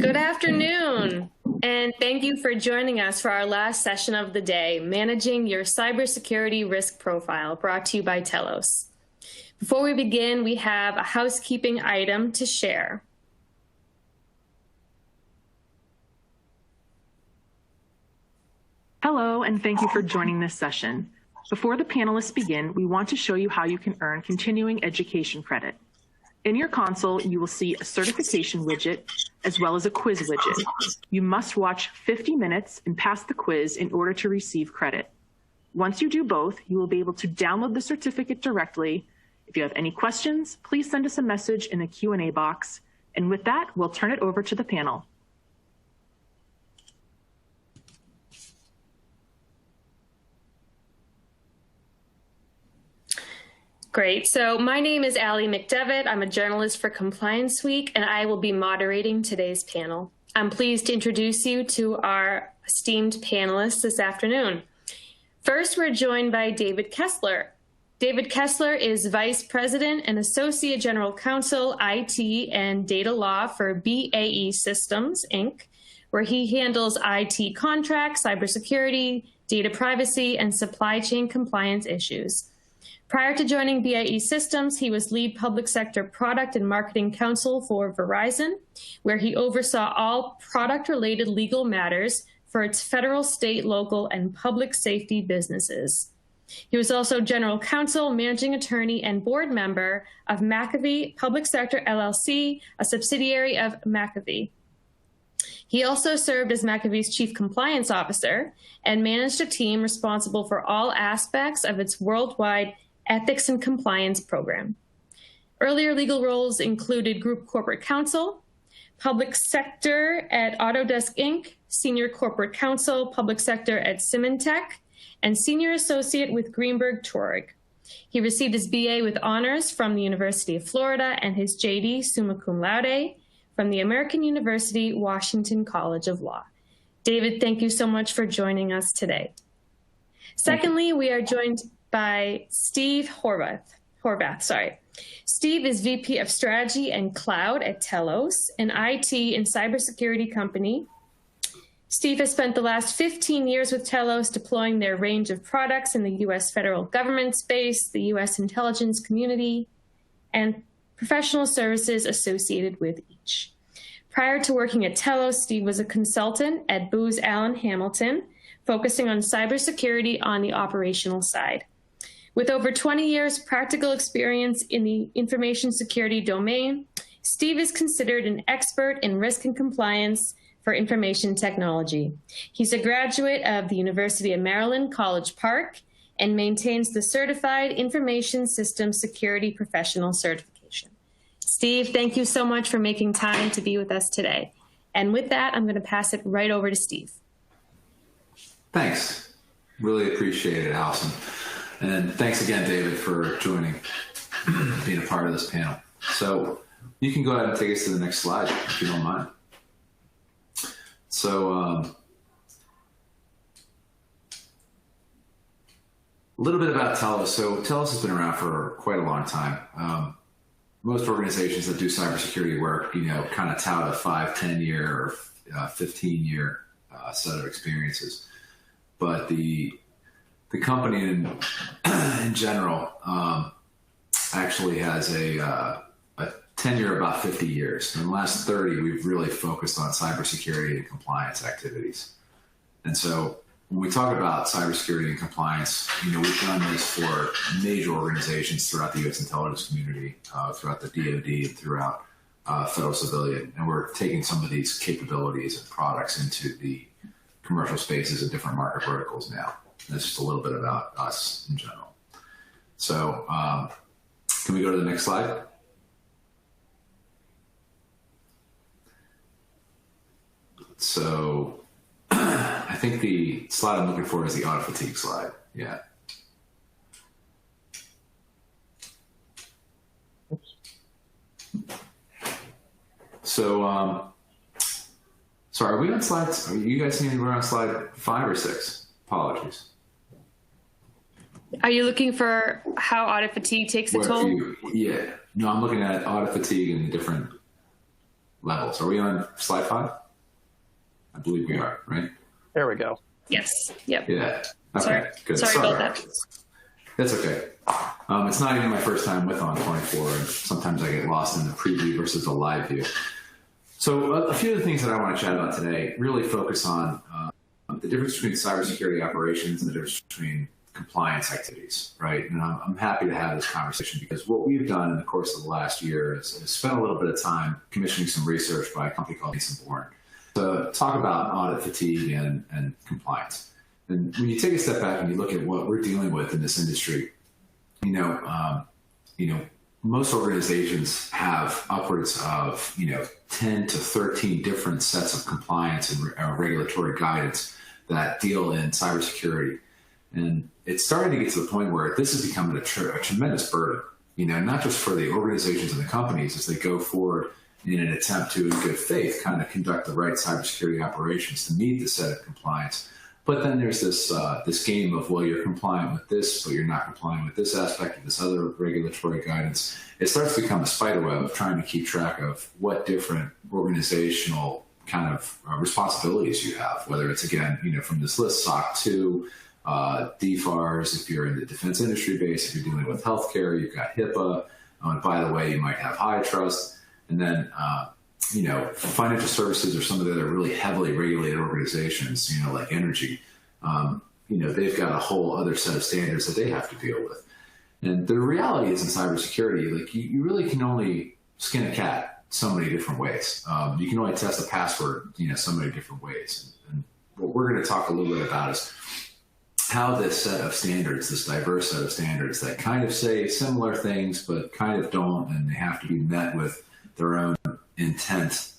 Good afternoon, and thank you for joining us for our last session of the day, Managing Your Cybersecurity Risk Profile, brought to you by Telos. Before we begin, we have a housekeeping item to share. Hello, and thank you for joining this session. Before the panelists begin, we want to show you how you can earn continuing education credit. In your console, you will see a certification widget as well as a quiz widget. You must watch 50 minutes and pass the quiz in order to receive credit. Once you do both, you will be able to download the certificate directly. If you have any questions, please send us a message in the Q&A box. And with that, we'll turn it over to the panel. Great. So my name is Allie McDevitt. I'm a journalist for Compliance Week, and I will be moderating today's panel. I'm pleased to introduce you to our esteemed panelists this afternoon. First, we're joined by David Kessler. David Kessler is Vice President and Associate General Counsel, IT and Data Law for BAE Systems, Inc., where he handles IT contracts, cybersecurity, data privacy, and supply chain compliance issues. Prior to joining BAE Systems, he was lead public sector product and marketing counsel for Verizon, where he oversaw all product-related legal matters for its federal, state, local, and public safety businesses. He was also general counsel, managing attorney, and board member of McAfee Public Sector LLC, a subsidiary of McAfee. He also served as McAfee's chief compliance officer and managed a team responsible for all aspects of its worldwide ethics and compliance program. Earlier legal roles included group corporate counsel, public sector at Autodesk Inc., senior corporate counsel, public sector at Symantec, and senior associate with Greenberg Traurig. He received his BA with honors from the University of Florida and his JD summa cum laude from the American University Washington College of Law. David, thank you so much for joining us today. Secondly, we are joined by Steve Horvath. Steve is VP of Strategy and Cloud at Telos, an IT and cybersecurity company. Steve has spent the last 15 years with Telos deploying their range of products in the U.S. federal government space, the U.S. intelligence community, and professional services associated with each. Prior to working at Telos, Steve was a consultant at Booz Allen Hamilton, focusing on cybersecurity on the operational side. With over 20 years practical experience in the information security domain, Steve is considered an expert in risk and compliance for information technology. He's a graduate of the University of Maryland, College Park, and maintains the Certified Information Systems Security Professional certification. Steve, thank you so much for making time to be with us today. And with that, I'm going to pass it right over to Steve. Thanks. Really appreciate it, Allison. And thanks again, David, for joining, being a part of this panel. So you can go ahead and take us to the next slide, if you don't mind. So a little bit about Telos. So Telos has been around for quite a long time. Most organizations that do cybersecurity work, kind of tout a 5, 10-year or 15-year set of experiences. But the company in general actually has a tenure of about 50 years. In the last 30, we've really focused on cybersecurity and compliance activities. And so when we talk about cybersecurity and compliance, we've done this for major organizations throughout the U.S. intelligence community, throughout the DoD, and throughout federal civilian. And we're taking some of these capabilities and products into the commercial spaces and different market verticals now. That's just a little bit about us in general. So can we go to the next slide? So I think the slide I'm looking for is the audit fatigue slide. Yeah. So, sorry, are we on slides? Are you guys seeing we're on slide 5 or 6? Apologies. Are you looking for how audit fatigue takes a toll? Yeah. No, I'm looking at audit fatigue and different. levels. Are we on slide 5? I believe we are, right? There we go. Yes. Yep. Yeah. Okay, Sorry. good. Sorry about that. That's okay. It's not even my first time with On24, and sometimes I get lost in the preview versus the live view. So a few of the things that I want to chat about today really focus on the difference between cybersecurity operations and the difference between compliance activities, right? And I'm happy to have this conversation because what we've done in the course of the last year is spent a little bit of time commissioning some research by a company called Mason Bourne to talk about audit fatigue and compliance. And when you take a step back and you look at what we're dealing with in this industry, most organizations have upwards of 10 to 13 different sets of compliance and regulatory guidance that deal in cybersecurity. And it's starting to get to the point where this is becoming a tremendous burden, not just for the organizations and the companies as they go forward in an attempt to, in good faith, kind of conduct the right cybersecurity operations to meet the set of compliance. But then there's this game of, well, you're compliant with this, but you're not compliant with this aspect of this other regulatory guidance. It starts to become a spider web of trying to keep track of what different organizational kind of responsibilities you have, whether it's, again, from this list, SOC 2, DFARS, if you're in the defense industry base, if you're dealing with healthcare, you've got HIPAA. And by the way, you might have high trust. And then, financial services or some of the other really heavily regulated organizations, like energy, they've got a whole other set of standards that they have to deal with. And the reality is in cybersecurity, like you really can only skin a cat so many different ways. You can only test a password, so many different ways. And what we're going to talk a little bit about is how this set of standards, this diverse set of standards that kind of say similar things, but kind of don't, and they have to be met with their own intent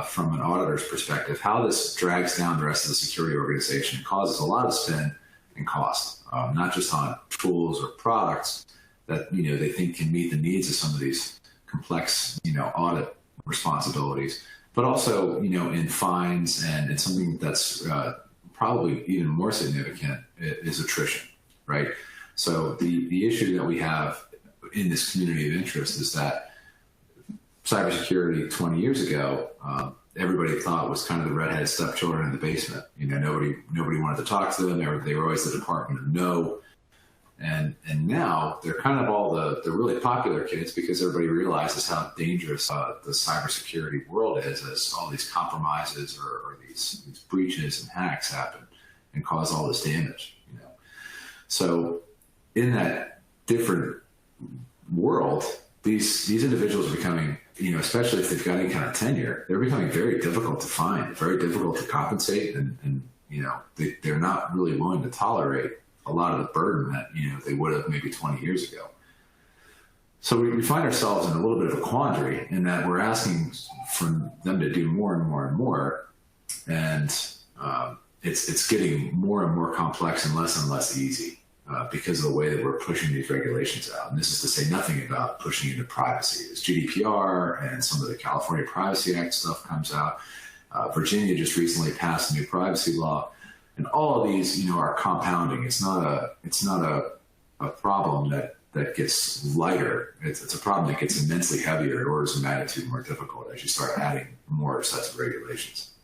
from an auditor's perspective, how this drags down the rest of the security organization, causes a lot of spend and cost, not just on tools or products that they think can meet the needs of some of these complex audit responsibilities, but also in fines and in something that's probably even more significant is attrition, right? So the issue that we have in this community of interest is that cybersecurity 20 years ago, everybody thought was kind of the redheaded stepchildren in the basement. Nobody wanted to talk to them. They were always the department of no. And now they're kind of all the really popular kids because everybody realizes how dangerous the cybersecurity world is as all these compromises or these breaches and hacks happen and cause all this damage. So in that different world, these individuals are becoming, especially if they've got any kind of tenure, they're becoming very difficult to find, very difficult to compensate, and they're not really willing to tolerate a lot of the burden that they would have maybe 20 years ago. So we find ourselves in a little bit of a quandary in that we're asking for them to do more and more and more, and it's getting more and more complex and less easy. Because of the way that we're pushing these regulations out. And this is to say nothing about pushing into privacy. As GDPR and some of the California Privacy Act stuff comes out, Virginia just recently passed a new privacy law, and all of these, are compounding. It's not a problem that gets lighter. It's a problem that gets immensely heavier in orders of magnitude more difficult as you start adding more sets of regulations.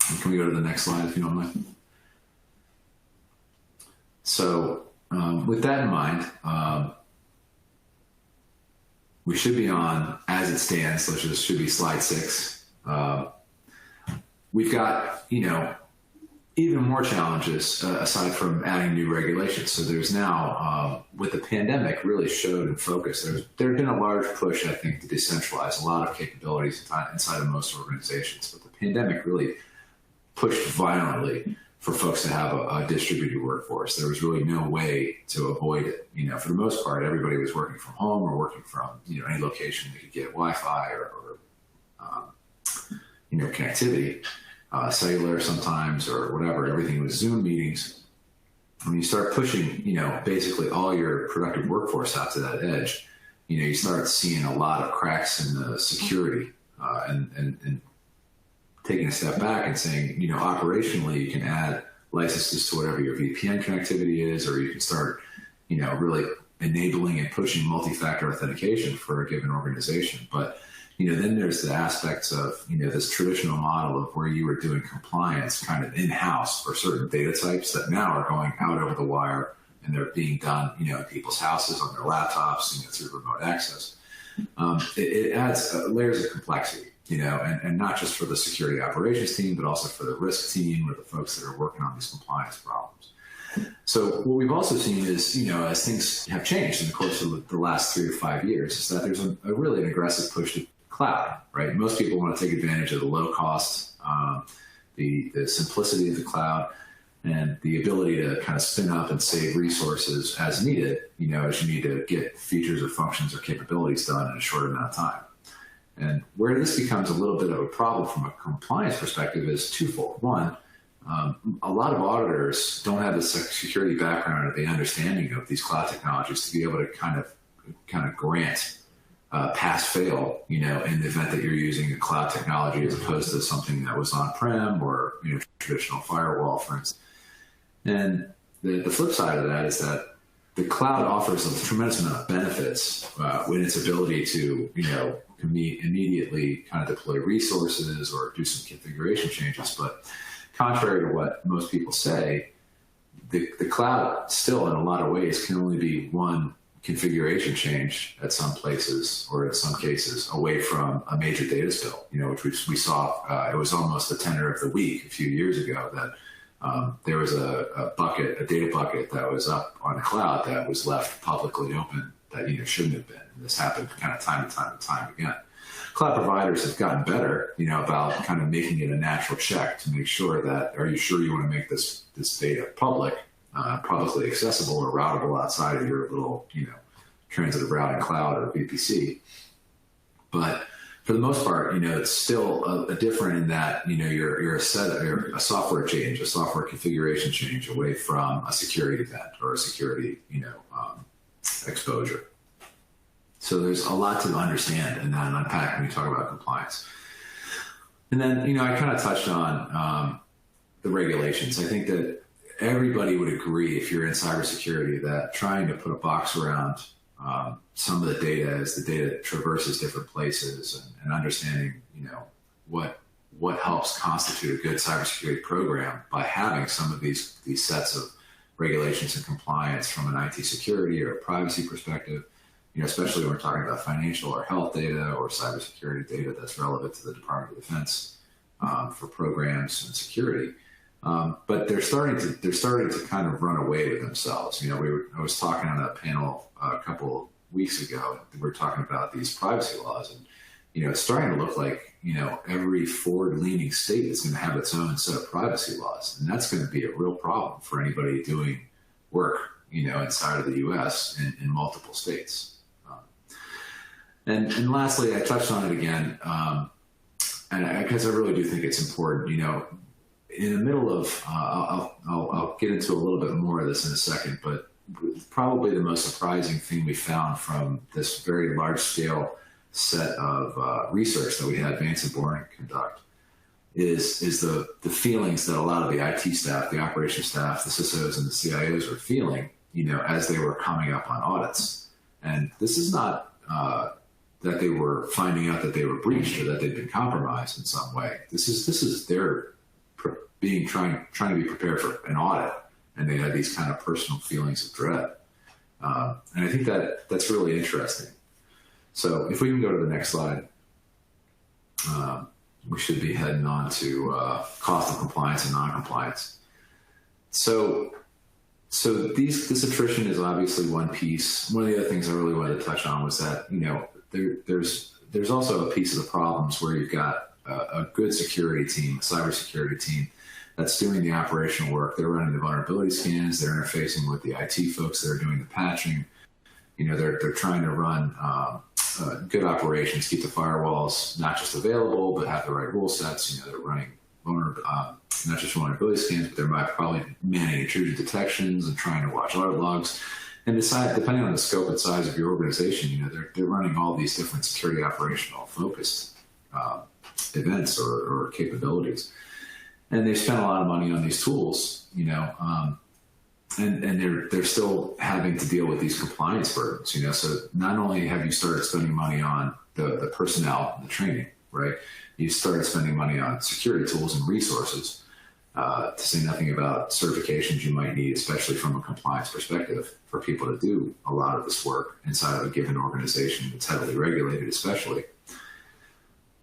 And can we go to the next slide if you don't mind? So with that in mind, we should be on as it stands, which should be slide 6. We've got, even more challenges aside from adding new regulations. So there's now, with the pandemic really showed and focused, there's been a large push, I think, to decentralize a lot of capabilities inside of most organizations. But the pandemic really pushed violently for folks to have a distributed workforce. There was really no way to avoid it. For the most part, everybody was working from home or working from, any location they could get Wi-Fi or connectivity, cellular sometimes or whatever. Everything was Zoom meetings. When you start pushing, basically all your productive workforce out to that edge, you start seeing a lot of cracks in the security and taking a step back and saying, operationally, you can add licenses to whatever your VPN connectivity is, or you can start, really enabling and pushing multi-factor authentication for a given organization. But, then there's the aspects of, this traditional model of where you were doing compliance kind of in-house for certain data types that now are going out over the wire, and they're being done, in people's houses, on their laptops, through remote access. It adds layers of complexity, and not just for the security operations team, but also for the risk team or the folks that are working on these compliance problems. So what we've also seen is, as things have changed in the course of the last 3 to 5 years, is that there's a really an aggressive push to cloud, right? Most people want to take advantage of the low cost, the simplicity of the cloud, and the ability to kind of spin up and save resources as needed, as you need to get features or functions or capabilities done in a short amount of time. And where this becomes a little bit of a problem from a compliance perspective is twofold. One, a lot of auditors don't have the security background or the understanding of these cloud technologies to be able to kind of grant pass-fail, in the event that you're using a cloud technology as opposed to something that was on-prem or traditional firewall, for instance. And the flip side of that is that the cloud offers a tremendous amount of benefits with its ability to, immediately kind of deploy resources or do some configuration changes. But contrary to what most people say, the cloud still, in a lot of ways, can only be one configuration change at some places, or in some cases, away from a major data spill, which we saw. It was almost the tenor of the week a few years ago that there was a data bucket that was up on the cloud that was left publicly open that shouldn't have been. And this happened kind of time and time again. Cloud providers have gotten better, about kind of making it a natural check to make sure that, are you sure you want to make this data publicly accessible or routable outside of your little, transitive routing cloud or VPC. But for the most part, it's still a different in that, you're a software change, a software configuration change away from a security event or a security, exposure. So there's a lot to understand and not unpack when you talk about compliance. And then, I kind of touched on the regulations. I think that everybody would agree, if you're in cybersecurity, that trying to put a box around some of the data as the data traverses different places and understanding, what helps constitute a good cybersecurity program by having some of these sets of regulations and compliance from an IT security or privacy perspective, especially when we're talking about financial or health data or cybersecurity data that's relevant to the Department of Defense for programs and security. But they're starting to kind of run away with themselves. I was talking on a panel a couple of weeks ago. We were talking about these privacy laws, and it's starting to look like every forward-leaning state is going to have its own set of privacy laws, and that's going to be a real problem for anybody doing work inside of the U.S. in multiple states. And lastly, I touched on it again, and because I really do think it's important. In the middle of, I'll get into a little bit more of this in a second, but probably the most surprising thing we found from this very large scale set of research that we had Vance and Boring conduct is the feelings that a lot of the IT staff, the operations staff, the CISOs and the CIOs were feeling, as they were coming up on audits. And this is not that they were finding out that they were breached or that they'd been compromised in some way. This is their trying to be prepared for an audit, and they had these kind of personal feelings of dread. And I think that's really interesting. So if we can go to the next slide, we should be heading on to cost of compliance and non-compliance. So this attrition is obviously one piece. One of the other things I really wanted to touch on was that, there's also a piece of the problems where you've got a good security team, a cybersecurity team, that's doing the operational work. They're running the vulnerability scans. They're interfacing with the IT folks that are doing the patching. They're trying to run good operations, keep the firewalls not just available, but have the right rule sets. They're running not just vulnerability scans, but they're probably manning intrusion detections and trying to watch audit logs. And depending on the scope and size of your organization, they're running all these different security operational focused events or capabilities. And they've spent a lot of money on these tools, and they're still having to deal with these compliance burdens, So not only have you started spending money on the personnel and the training, right? You started spending money on security tools and resources, to say nothing about certifications you might need, especially from a compliance perspective, for people to do a lot of this work inside of a given organization that's heavily regulated, especially.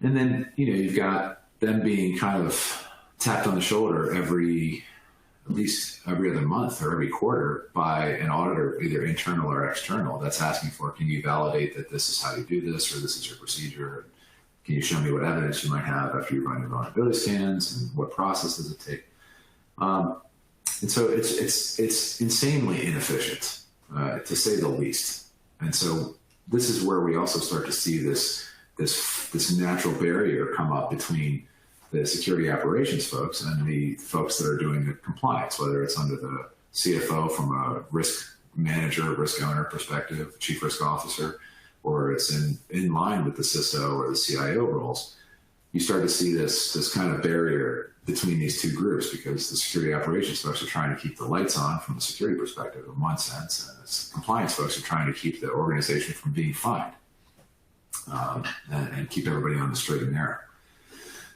And then, you've got them being kind of tapped on the shoulder at least every other month or every quarter by an auditor, either internal or external, that's asking for, can you validate that this is how you do this, or this is your procedure? Can you show me what evidence you might have after you run your vulnerability scans, and what process does it take? And so it's insanely inefficient, to say the least. And so this is where we also start to see this natural barrier come up between the security operations folks and the folks that are doing the compliance, whether it's under the CFO from a risk manager, risk owner perspective, chief risk officer, or it's in line with the CISO or the CIO roles. You start to see this kind of barrier between these two groups, because the security operations folks are trying to keep the lights on from a security perspective in one sense, and the compliance folks are trying to keep the organization from being fined, and keep everybody on the straight and narrow.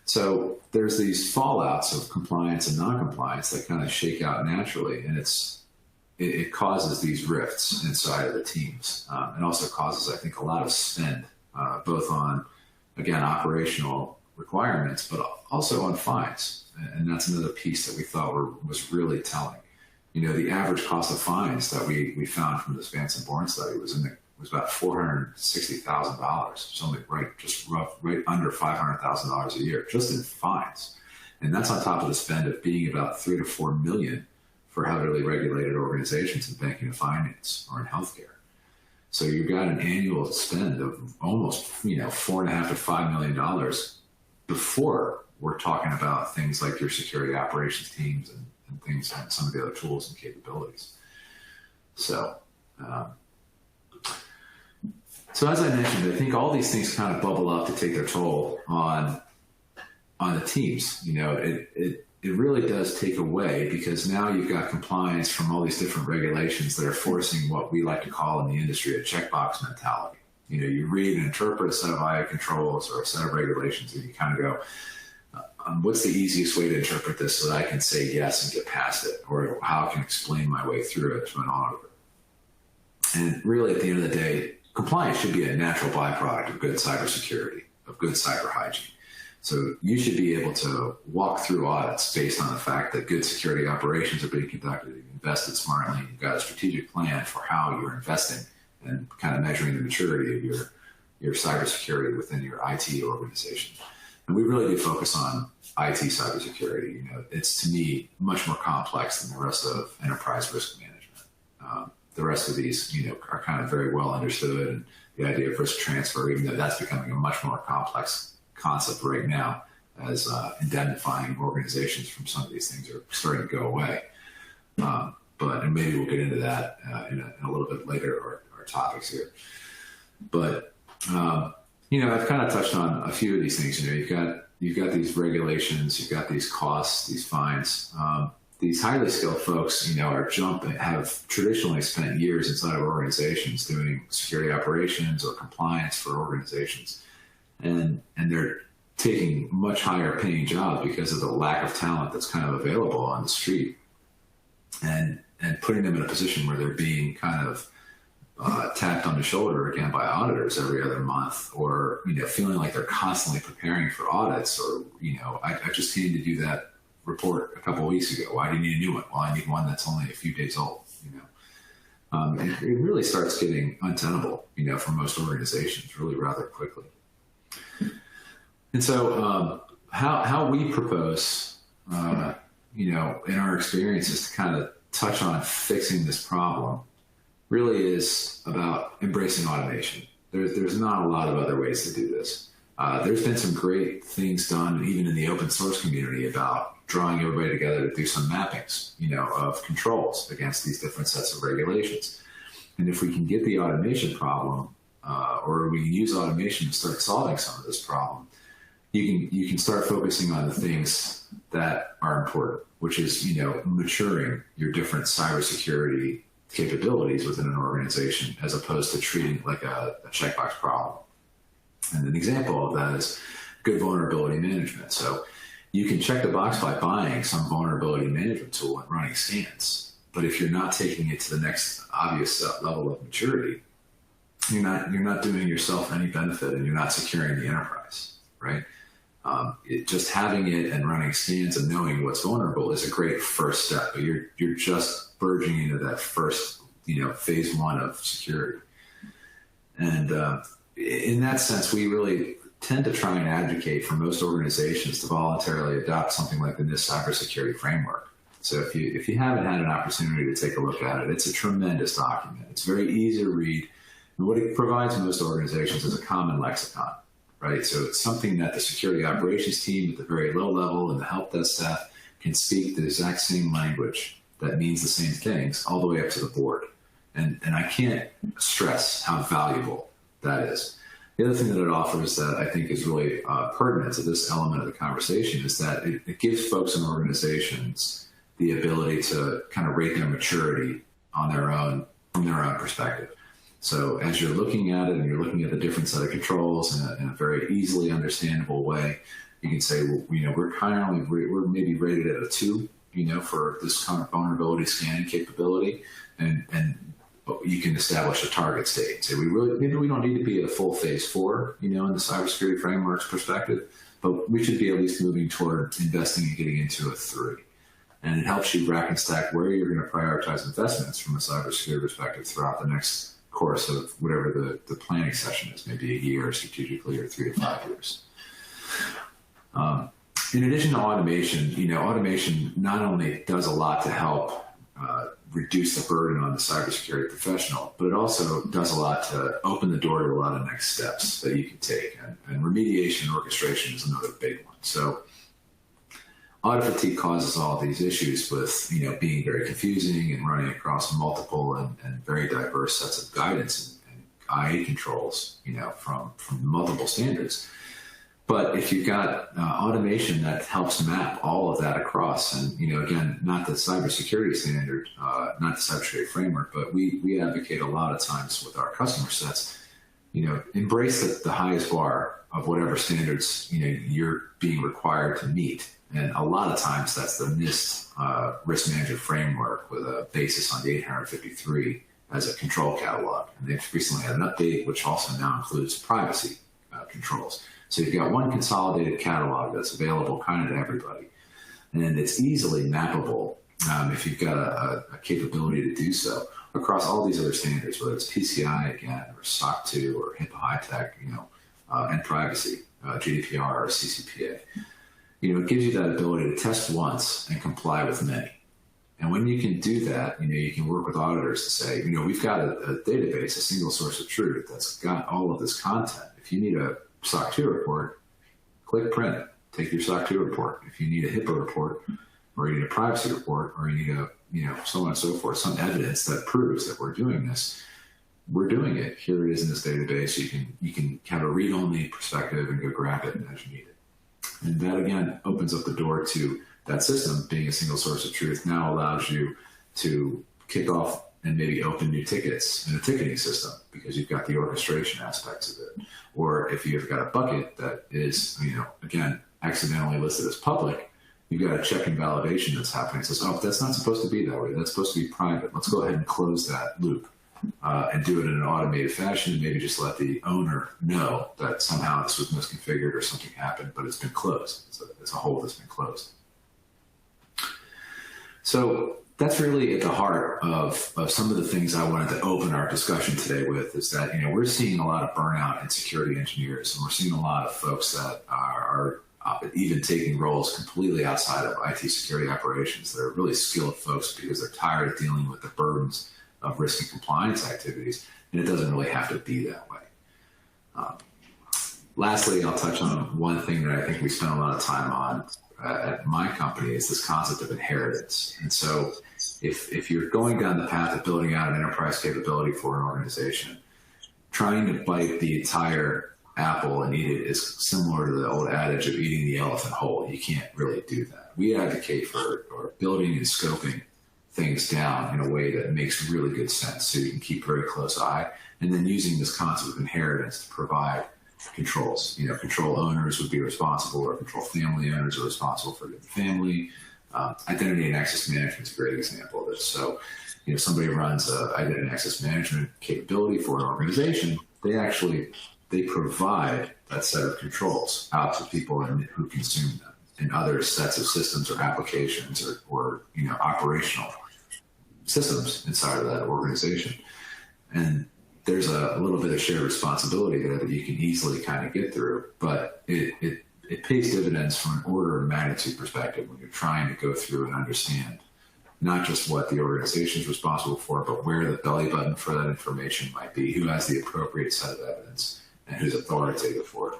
So there's these fallouts of compliance and non-compliance that kind of shake out naturally, and it causes these rifts inside of the teams. It also causes, I think, a lot of spend, both on, again, operational requirements, but also on fines. And that's another piece that we thought was really telling. The average cost of fines that we found from this Vance and Bourne study was about $460,000, something right under $500,000 a year, just in fines. And that's on top of the spend of being about $3 to $4 million for heavily regulated organizations in banking and finance or in healthcare. So you've got an annual spend of almost, $4.5 to $5 million before we're talking about things like your security operations teams and things, and some of the other tools and capabilities. So as I mentioned, I think all these things kind of bubble up to take their toll on the teams. It really does take away, because now you've got compliance from all these different regulations that are forcing what we like to call in the industry a checkbox mentality. You read and interpret a set of IA controls or a set of regulations, and you kind of go, what's the easiest way to interpret this so that I can say yes and get past it, or how I can explain my way through it to an auditor? And really, at the end of the day, compliance should be a natural byproduct of good cybersecurity, of good cyber hygiene. So you should be able to walk through audits based on the fact that good security operations are being conducted, you've invested smartly, you've got a strategic plan for how you're investing and kind of measuring the maturity of your cybersecurity within your IT organization. And we really do focus on IT cybersecurity. It's, to me, much more complex than the rest of enterprise risk management. The rest of these, are kind of very well understood, and the idea of risk transfer, even though that's becoming a much more complex concept right now, as indemnifying organizations from some of these things are starting to go away. And maybe we'll get into that in a little bit later, our topics here. But I've kind of touched on a few of these things. You've got these regulations, you've got these costs, these fines. These highly skilled folks, have traditionally spent years inside of organizations doing security operations or compliance for organizations. And they're taking much higher paying jobs because of the lack of talent that's kind of available on the street, and putting them in a position where they're being kind of tapped on the shoulder again by auditors every other month, or, feeling like they're constantly preparing for audits, or, I just came to do that report a couple of weeks ago. Why do you need a new one? Well, I need one that's only a few days old, and it really starts getting untenable, for most organizations really rather quickly. And so how we propose, in our experiences, to kind of touch on fixing this problem really is about embracing automation. There's not a lot of other ways to do this. There's been some great things done, even in the open source community, about drawing everybody together to do some mappings, of controls against these different sets of regulations. And if we can get the automation problem, or we can use automation to start solving some of this problem, you can start focusing on the things that are important, which is, maturing your different cybersecurity capabilities within an organization, as opposed to treating it like a checkbox problem. And an example of that is good vulnerability management. So you can check the box by buying some vulnerability management tool and running scans. But if you're not taking it to the next obvious level of maturity, you're not doing yourself any benefit, and you're not securing the enterprise, right? Just having it and running scans and knowing what's vulnerable is a great first step, but you're just verging into that first, phase one of security. And in that sense, we really tend to try and advocate for most organizations to voluntarily adopt something like the NIST cybersecurity framework. So if you haven't had an opportunity to take a look at it, it's a tremendous document. It's very easy to read. And what it provides most organizations is a common lexicon, right? So it's something that the security operations team at the very low level and the help desk staff can speak the exact same language that means the same things all the way up to the board. And I can't stress how valuable that is. The other thing that it offers that I think is really pertinent to this element of the conversation is that it gives folks in organizations the ability to kind of rate their maturity on their own, from their own perspective. So as you're looking at it and you're looking at the different set of controls in a very easily understandable way, you can say, well, we're maybe rated at a 2, for this kind of vulnerability scanning capability, and you can establish a target state. Say maybe we don't need to be at a full phase 4, in the cybersecurity framework's perspective, but we should be at least moving toward investing and getting into a 3. And it helps you rack and stack where you're going to prioritize investments from a cybersecurity perspective throughout the next course of whatever the planning session is, maybe a year strategically or 3 to 5 years. In addition to automation, automation not only does a lot to help reduce the burden on the cybersecurity professional, but it also does a lot to open the door to a lot of next steps that you can take. And remediation orchestration is another big one. So audit fatigue causes all of these issues with, being very confusing and running across multiple and very diverse sets of guidance and IA controls, from multiple standards. But if you've got automation that helps map all of that across, and, again, not the cybersecurity standard, not the cybersecurity framework, but we advocate a lot of times with our customer sets, embrace the highest bar of whatever standards, you're being required to meet. And a lot of times that's the NIST risk management framework with a basis on the 853 as a control catalog. And they've recently had an update, which also now includes privacy controls. So you've got one consolidated catalog that's available kind of to everybody. And it's easily mappable if you've got a capability to do so across all these other standards, whether it's PCI again, or SOC 2, or HIPAA high-tech, and privacy, GDPR or CCPA. It gives you that ability to test once and comply with many. And when you can do that, you can work with auditors to say, we've got a database, a single source of truth that's got all of this content. If you need a SOC 2 report, click print, take your SOC 2 report. If you need a HIPAA report, or you need a privacy report, or you need so on and so forth, some evidence that proves that we're doing this, we're doing it. Here it is in this database. You can have a read-only perspective and go grab it as you need it. And that, again, opens up the door to that system being a single source of truth now allows you to kick off and maybe open new tickets in a ticketing system because you've got the orchestration aspects of it. Or if you've got a bucket that is, again, accidentally listed as public, you've got a check and validation that's happening. It says, oh, that's not supposed to be that way. That's supposed to be private. Let's go ahead and close that loop and do it in an automated fashion. Maybe just let the owner know that somehow this was misconfigured or something happened, but it's been closed. It's a hole that's been closed. So that's really at the heart of some of the things I wanted to open our discussion today with is that, we're seeing a lot of burnout in security engineers, and we're seeing a lot of folks that are even taking roles completely outside of IT security operations that are really skilled folks because they're tired of dealing with the burdens of risk and compliance activities, and it doesn't really have to be that way. Lastly, I'll touch on one thing that I think we spend a lot of time on at my company is this concept of inheritance. And so if you're going down the path of building out an enterprise capability for an organization, trying to bite the entire apple and eat it is similar to the old adage of eating the elephant whole. You can't really do that. We advocate for building and scoping things down in a way that makes really good sense so you can keep very close eye, and then using this concept of inheritance to provide controls. Control owners would be responsible, or control family owners are responsible for the family. Identity and access management is a great example of this. So, somebody runs an identity and access management capability for an organization. They provide that set of controls out to people who consume them, and other sets of systems or applications or operational systems inside of that organization. And there's a little bit of shared responsibility there that you can easily kind of get through, but it pays dividends from an order of magnitude perspective when you're trying to go through and understand not just what the organization is responsible for, but where the belly button for that information might be, who has the appropriate set of evidence, and who's authoritative for it,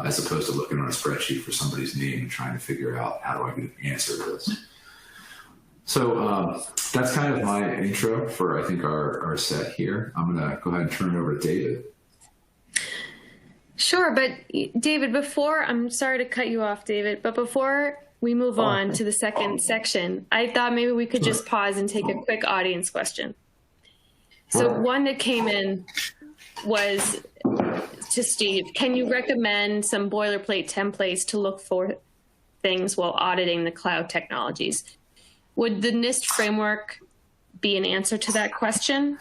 as opposed to looking on a spreadsheet for somebody's name and trying to figure out how do I get an answer to this. So that's kind of my intro for, I think, our set here. I'm going to go ahead and turn it over to David. Sure, but David, I'm sorry to cut you off, David, but before we move on to the second section, I thought maybe we could just pause and take a quick audience question. So one that came in was to Steve. Can you recommend some boilerplate templates to look for things while auditing the cloud technologies? Would the NIST framework be an answer to that question?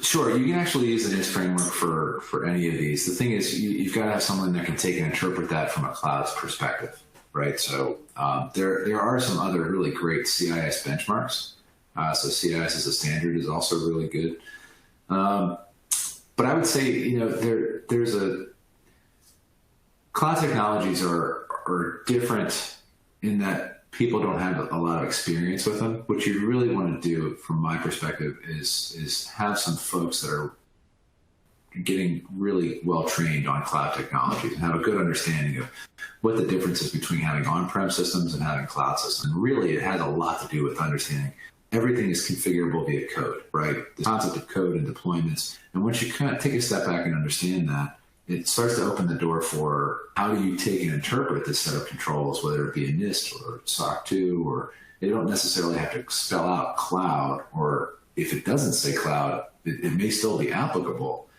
Sure, you can actually use the NIST framework for any of these. The thing is, you've got to have someone that can take and interpret that from a cloud perspective, right? So there are some other really great CIS benchmarks. So CIS as a standard is also really good. But I would say, there's cloud technologies are different in that people don't have a lot of experience with them. What you really want to do, from my perspective, is have some folks that are getting really well trained on cloud technologies and have a good understanding of what the difference is between having on-prem systems and having cloud systems. And really, it has a lot to do with understanding everything is configurable via code, right? The concept of code and deployments. And once you kind of take a step back and understand that, it starts to open the door for how do you take and interpret this set of controls, whether it be a NIST or SOC 2, or they don't necessarily have to spell out cloud, or if it doesn't say cloud, it may still be applicable.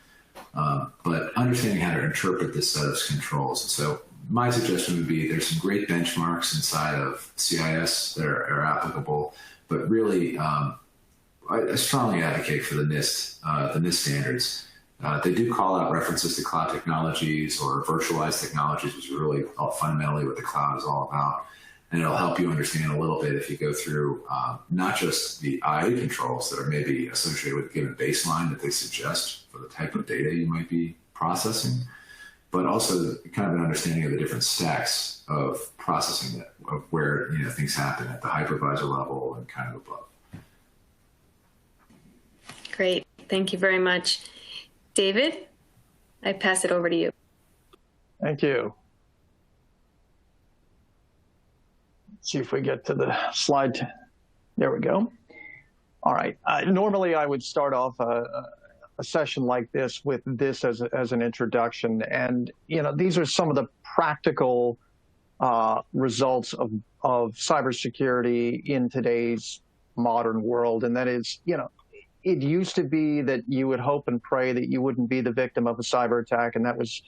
But understanding how to interpret this set of controls. And so my suggestion would be there's some great benchmarks inside of CIS that are applicable, but really I strongly advocate for the NIST standards. They do call out references to cloud technologies or virtualized technologies, which is really fundamentally what the cloud is all about. And it'll help you understand a little bit if you go through not just the IA controls that are maybe associated with a given baseline that they suggest for the type of data you might be processing, but also kind of an understanding of the different stacks of processing of where things happen at the hypervisor level and kind of above. Great. Thank you very much. David, I pass it over to you. Thank you. Let's see if we get to the slide. There we go. All right. Normally, I would start off a session like this with this as an introduction. And, these are some of the practical results of cybersecurity in today's modern world. And that is, it used to be that you would hope and pray that you wouldn't be the victim of a cyber attack. And that was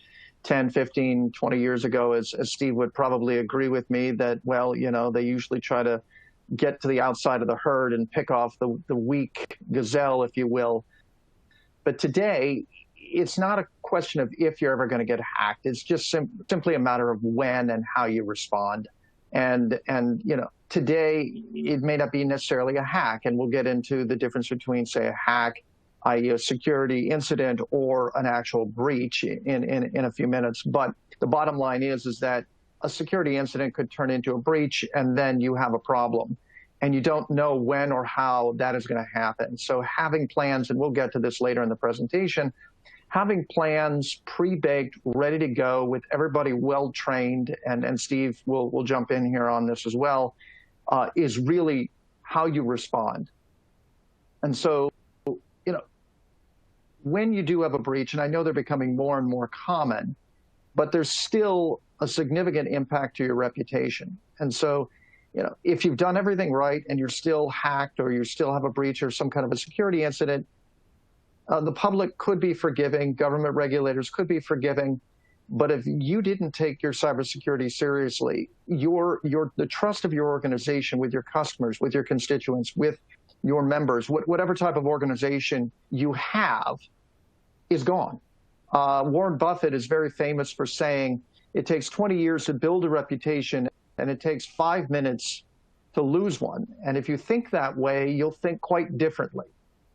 10, 15, 20 years ago, as Steve would probably agree with me that, well, they usually try to get to the outside of the herd and pick off the weak gazelle, if you will. But today, it's not a question of if you're ever going to get hacked. It's just simply a matter of when and how you respond. And today, it may not be necessarily a hack, and we'll get into the difference between, say, a hack, i.e. a security incident, or an actual breach in a few minutes. But the bottom line is that a security incident could turn into a breach, and then you have a problem. And you don't know when or how that is going to happen. So having plans, and we'll get to this later in the presentation, having plans pre-baked, ready to go, with everybody well-trained, and Steve will jump in here on this as well, is really how you respond. And so, when you do have a breach, and I know they're becoming more and more common, but there's still a significant impact to your reputation. And so, if you've done everything right and you're still hacked, or you still have a breach or some kind of a security incident, the public could be forgiving, government regulators could be forgiving, but if you didn't take your cybersecurity seriously, the trust of your organization with your customers, with your constituents, with your members, whatever type of organization you have, is gone. Warren Buffett is very famous for saying it takes 20 years to build a reputation, and it takes 5 minutes to lose one. And if you think that way, you'll think quite differently.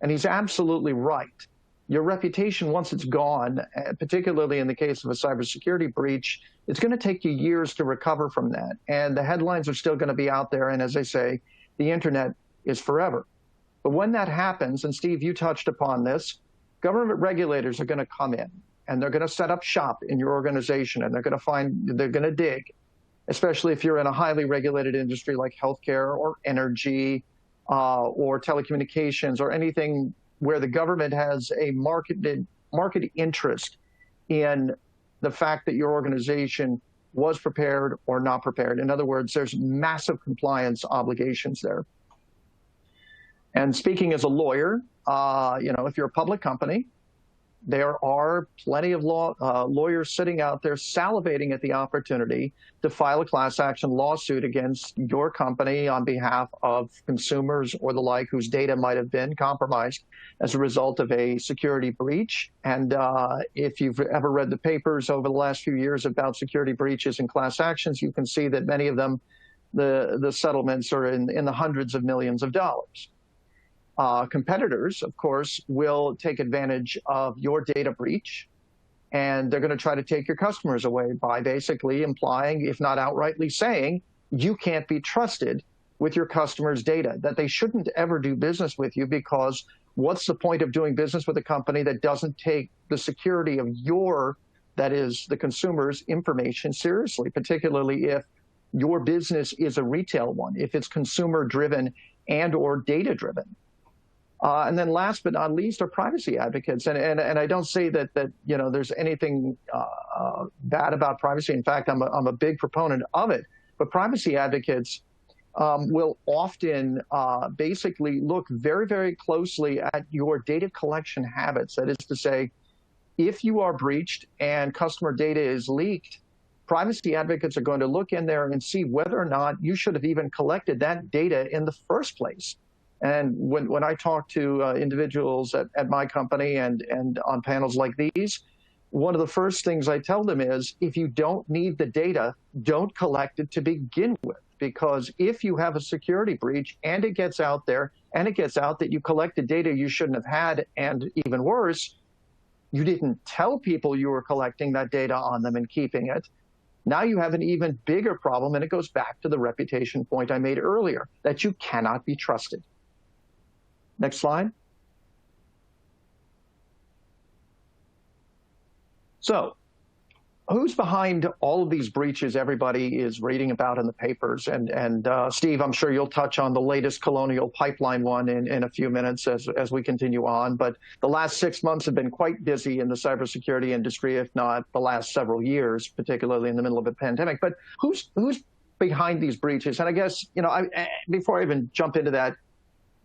And he's absolutely right. Your reputation, once it's gone, particularly in the case of a cybersecurity breach, it's going to take you years to recover from that. And the headlines are still going to be out there. And as I say, the internet is forever. But when that happens, and Steve, you touched upon this, government regulators are going to come in and they're going to set up shop in your organization, and they're going to dig, especially if you're in a highly regulated industry like healthcare or energy or telecommunications or anything where the government has a market interest in the fact that your organization was prepared or not prepared. In other words, there's massive compliance obligations there. And speaking as a lawyer, if you're a public company, there are plenty of lawyers sitting out there salivating at the opportunity to file a class action lawsuit against your company on behalf of consumers or the like whose data might have been compromised as a result of a security breach. And if you've ever read the papers over the last few years about security breaches and class actions, you can see that many of them, the settlements are in the hundreds of millions of dollars. Competitors, of course, will take advantage of your data breach, and they're going to try to take your customers away by basically implying, if not outrightly saying, you can't be trusted with your customers' data, that they shouldn't ever do business with you, because what's the point of doing business with a company that doesn't take the security of that is, the consumer's information seriously, particularly if your business is a retail one, if it's consumer-driven and or data-driven. And then last but not least are privacy advocates. And I don't say that there's anything bad about privacy. In fact, I'm a big proponent of it. But privacy advocates will often basically look very, very closely at your data collection habits. That is to say, if you are breached and customer data is leaked, privacy advocates are going to look in there and see whether or not you should have even collected that data in the first place. And when I talk to individuals at my company and on panels like these, one of the first things I tell them is, if you don't need the data, don't collect it to begin with. Because if you have a security breach and it gets out there, and it gets out that you collected data you shouldn't have had, and even worse, you didn't tell people you were collecting that data on them and keeping it, now you have an even bigger problem, and it goes back to the reputation point I made earlier, that you cannot be trusted. Next slide. So, who's behind all of these breaches everybody is reading about in the papers? And Steve, I'm sure you'll touch on the latest Colonial Pipeline one in a few minutes as we continue on. But the last 6 months have been quite busy in the cybersecurity industry, if not the last several years, particularly in the middle of a pandemic. But who's behind these breaches? And I guess, before I even jump into that,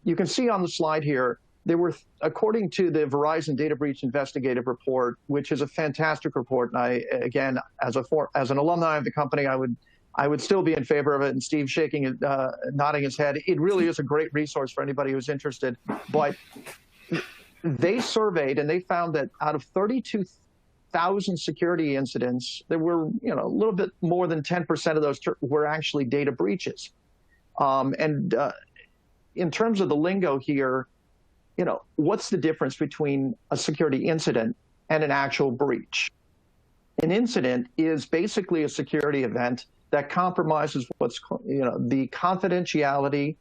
you can see on the slide here, there were, according to the Verizon Data Breach Investigative Report, which is a fantastic report, and I, again, as an alumni of the company, I would still be in favor of it. And Steve nodding his head. It really is a great resource for anybody who's interested. But they surveyed, and they found that out of 32,000 security incidents, there were a little bit more than 10% of those were actually data breaches. In terms of the lingo here, what's the difference between a security incident and an actual breach? An incident is basically a security event that compromises the confidentiality,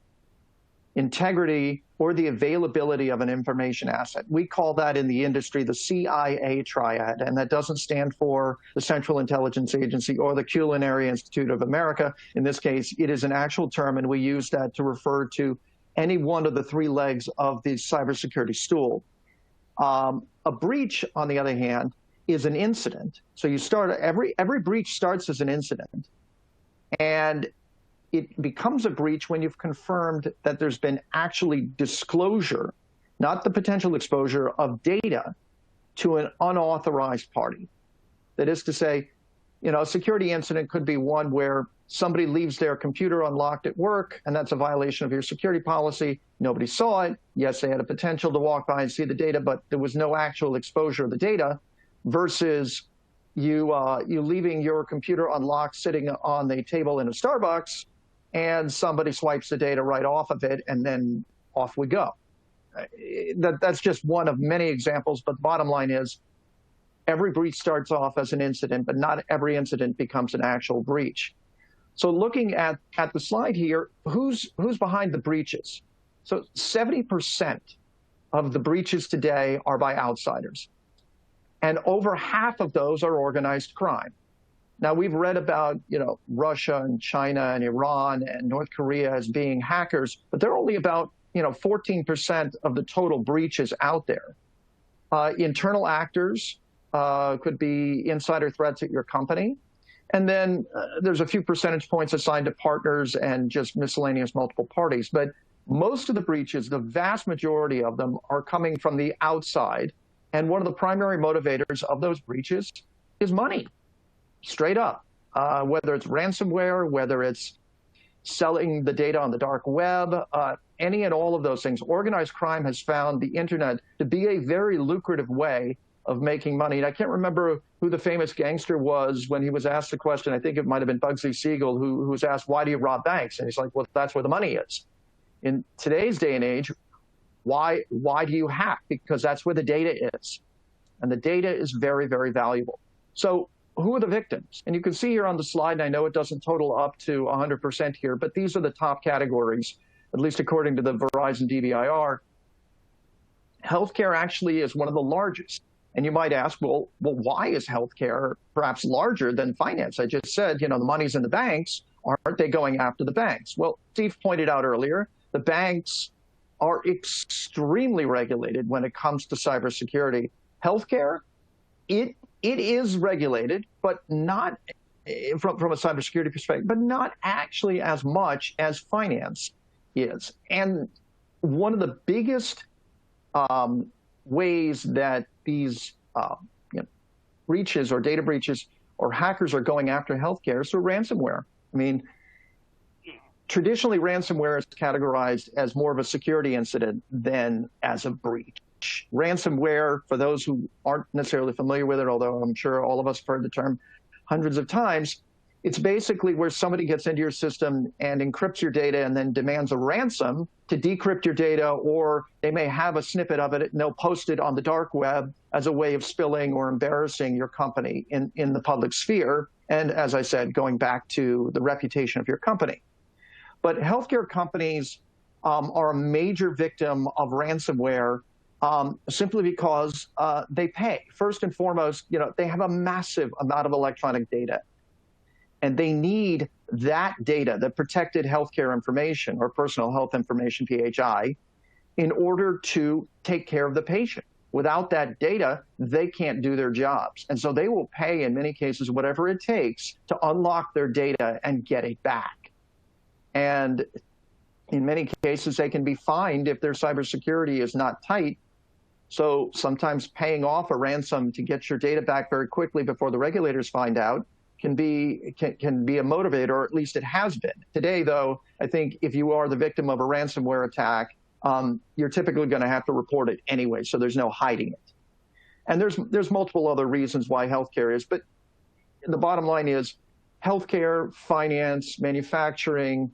integrity, or the availability of an information asset. We call that in the industry the CIA triad, and that doesn't stand for the Central Intelligence Agency or the Culinary Institute of America. In this case, it is an actual term, and we use that to refer to any one of the three legs of the cybersecurity stool. A breach, on the other hand, is an incident. So you start every breach starts as an incident, and it becomes a breach when you've confirmed that there's been actually disclosure not the potential exposure of data to an unauthorized party. That is to say, a security incident could be one where somebody leaves their computer unlocked at work, and that's a violation of your security policy. Nobody saw it. Yes, they had a potential to walk by and see the data, but there was no actual exposure of the data, versus you leaving your computer unlocked sitting on the table in a Starbucks, and somebody swipes the data right off of it, and then off we go. That's just one of many examples, but the bottom line is every breach starts off as an incident, but not every incident becomes an actual breach. So looking at the slide here, who's behind the breaches? So 70% of the breaches today are by outsiders. And over half of those are organized crime. Now, we've read about, Russia and China and Iran and North Korea as being hackers, but they're only about, 14% of the total breaches out there. Internal actors could be insider threats at your company. And then there's a few percentage points assigned to partners and just miscellaneous multiple parties. But most of the breaches, the vast majority of them, are coming from the outside. And one of the primary motivators of those breaches is money, straight up. Whether it's ransomware, whether it's selling the data on the dark web, any and all of those things. Organized crime has found the internet to be a very lucrative way of making money. And I can't remember who the famous gangster was when he was asked the question. I think it might have been Bugsy Siegel, who was asked, why do you rob banks? And he's like, well, that's where the money is. In today's day and age, why do you hack? Because that's where the data is. And the data is very, very valuable. So who are the victims? And you can see here on the slide, and I know it doesn't total up to 100% here, but these are the top categories, at least according to the Verizon DBIR. Healthcare actually is one of the largest. And you might ask, well, why is healthcare perhaps larger than finance? I just said, the money's in the banks. Aren't they going after the banks? Well, Steve pointed out earlier, the banks are extremely regulated when it comes to cybersecurity. Healthcare, it is regulated, but not from a cybersecurity perspective, but not actually as much as finance is. And one of the biggest ways that these breaches or data breaches or hackers are going after healthcare is through ransomware. I mean, traditionally, ransomware is categorized as more of a security incident than as a breach. Ransomware, for those who aren't necessarily familiar with it, although I'm sure all of us have heard the term hundreds of times, it's basically where somebody gets into your system and encrypts your data and then demands a ransom to decrypt your data, or they may have a snippet of it and they'll post it on the dark web as a way of spilling or embarrassing your company in the public sphere. And as I said, going back to the reputation of your company. But healthcare companies are a major victim of ransomware simply because they pay. First and foremost, they have a massive amount of electronic data. And they need that data, the protected healthcare information or personal health information, PHI, in order to take care of the patient. Without that data, they can't do their jobs. And so they will pay, in many cases, whatever it takes to unlock their data and get it back. And in many cases, they can be fined if their cybersecurity is not tight. So sometimes paying off a ransom to get your data back very quickly before the regulators find out can be a motivator, or at least it has been. Today, though, I think if you are the victim of a ransomware attack, you're typically going to have to report it anyway, so there's no hiding it. And there's multiple other reasons why healthcare is, but the bottom line is healthcare, finance, manufacturing,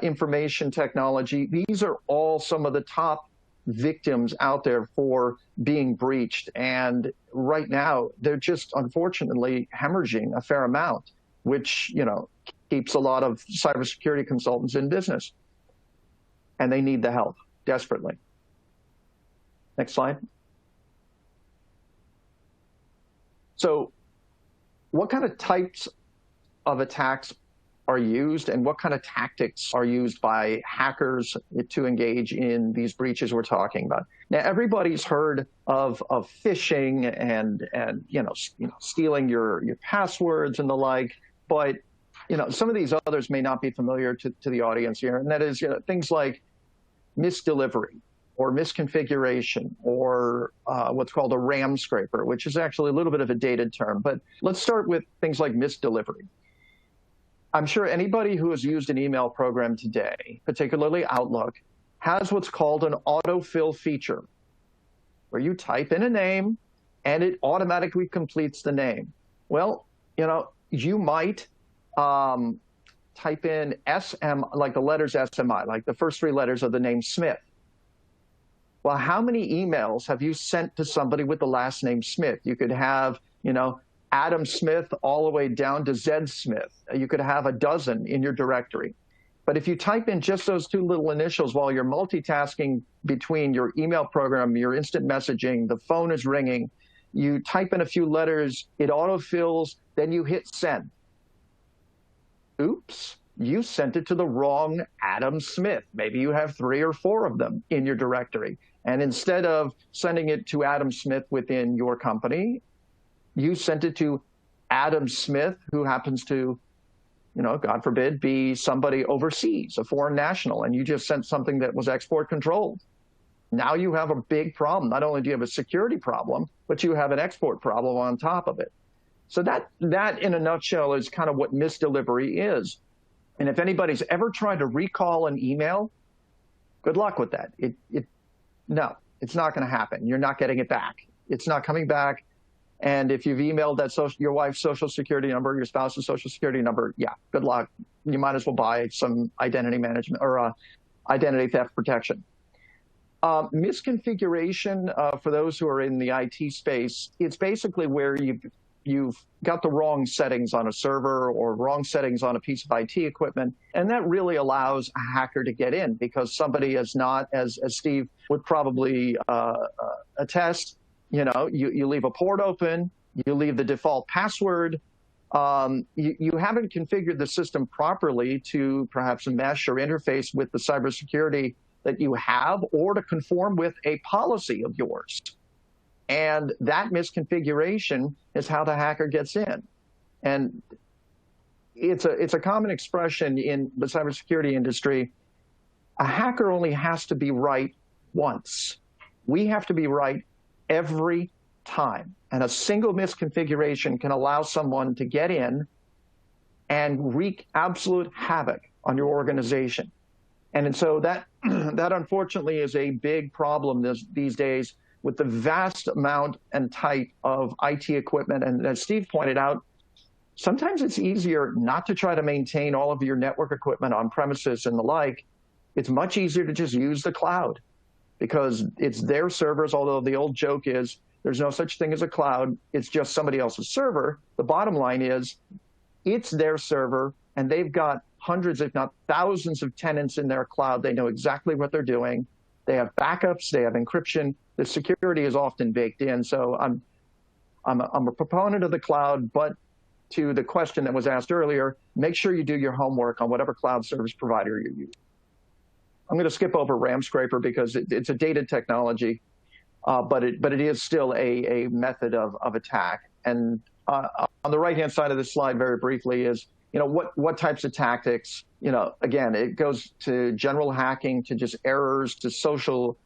information technology, these are all some of the top victims out there for being breached. And right now, they're just unfortunately hemorrhaging a fair amount, which, keeps a lot of cybersecurity consultants in business. And they need the help desperately. Next slide. So what kind of types of attacks are used, and what kind of tactics are used by hackers to engage in these breaches we're talking about? Now, everybody's heard of phishing and stealing your passwords and the like, but some of these others may not be familiar to the audience here, and that is things like misdelivery, or misconfiguration, or what's called a RAM scraper, which is actually a little bit of a dated term. But let's start with things like misdelivery. I'm sure anybody who has used an email program today, particularly Outlook, has what's called an autofill feature, where you type in a name and it automatically completes the name. Well, you might type in SM, like the letters SMI, like the first three letters of the name Smith. Well, how many emails have you sent to somebody with the last name Smith? You could have, Adam Smith all the way down to Zed Smith. You could have a dozen in your directory. But if you type in just those two little initials while you're multitasking between your email program, your instant messaging, the phone is ringing, you type in a few letters, it autofills, then you hit send. Oops, you sent it to the wrong Adam Smith. Maybe you have 3 or 4 of them in your directory. And instead of sending it to Adam Smith within your company, you sent it to Adam Smith, who happens to, God forbid, be somebody overseas, a foreign national, and you just sent something that was export controlled. Now you have a big problem. Not only do you have a security problem, but you have an export problem on top of it. So that in a nutshell is kind of what misdelivery is. And if anybody's ever tried to recall an email, good luck with that. No, it's not going to happen. You're not getting it back. It's not coming back. And if you've emailed your wife's social security number, your spouse's social security number, yeah, good luck. You might as well buy some identity management or identity theft protection. Misconfiguration, for those who are in the IT space, it's basically where you've got the wrong settings on a server or wrong settings on a piece of IT equipment, and that really allows a hacker to get in because somebody is not, as Steve would probably attest, you leave a port open, you leave the default password, you haven't configured the system properly to perhaps mesh or interface with the cybersecurity that you have or to conform with a policy of yours. And that misconfiguration is how the hacker gets in. And it's a common expression in the cybersecurity industry. A hacker only has to be right once. We have to be right every time. And a single misconfiguration can allow someone to get in and wreak absolute havoc on your organization. And so that unfortunately is a big problem these days with the vast amount and type of IT equipment. And as Steve pointed out, sometimes it's easier not to try to maintain all of your network equipment on premises and the like. It's much easier to just use the cloud because it's their servers, although the old joke is there's no such thing as a cloud. It's just somebody else's server. The bottom line is it's their server, and they've got hundreds, if not thousands of tenants in their cloud. They know exactly what they're doing. They have backups, they have encryption. The security is often baked in. So I'm a proponent of the cloud, but to the question that was asked earlier, make sure you do your homework on whatever cloud service provider you use. I'm going to skip over RAM scraper because it's a dated technology, but it is still a method of attack. And on the right-hand side of this slide, very briefly, is what types of tactics. Again, it goes to general hacking, to just errors, to social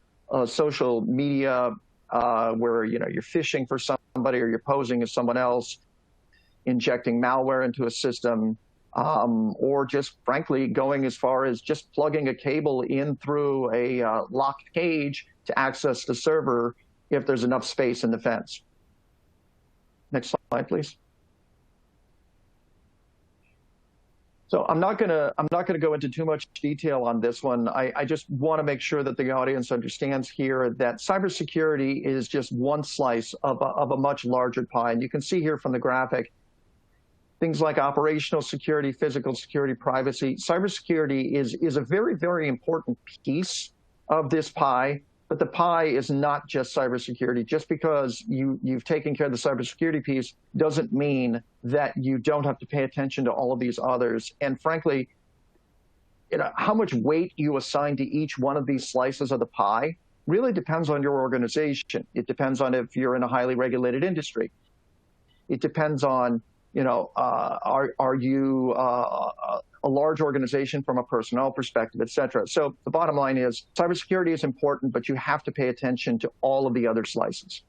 media, where you're phishing for somebody or you're posing as someone else, injecting malware into a system, or just frankly going as far as just plugging a cable in through a locked cage to access the server if there's enough space in the fence. Next slide, please. So I'm not gonna go into too much detail on this one. I just want to make sure that the audience understands here that cybersecurity is just one slice of a much larger pie. And you can see here from the graphic, things like operational security, physical security, privacy. Cybersecurity is a very, very important piece of this pie. But the pie is not just cybersecurity. Just because you've taken care of the cybersecurity piece doesn't mean that you don't have to pay attention to all of these others. And frankly, how much weight you assign to each one of these slices of the pie really depends on your organization. It depends on if you're in a highly regulated industry. It depends on, are you a large organization from a personnel perspective, et cetera. So the bottom line is cybersecurity is important, but you have to pay attention to all of the other slices.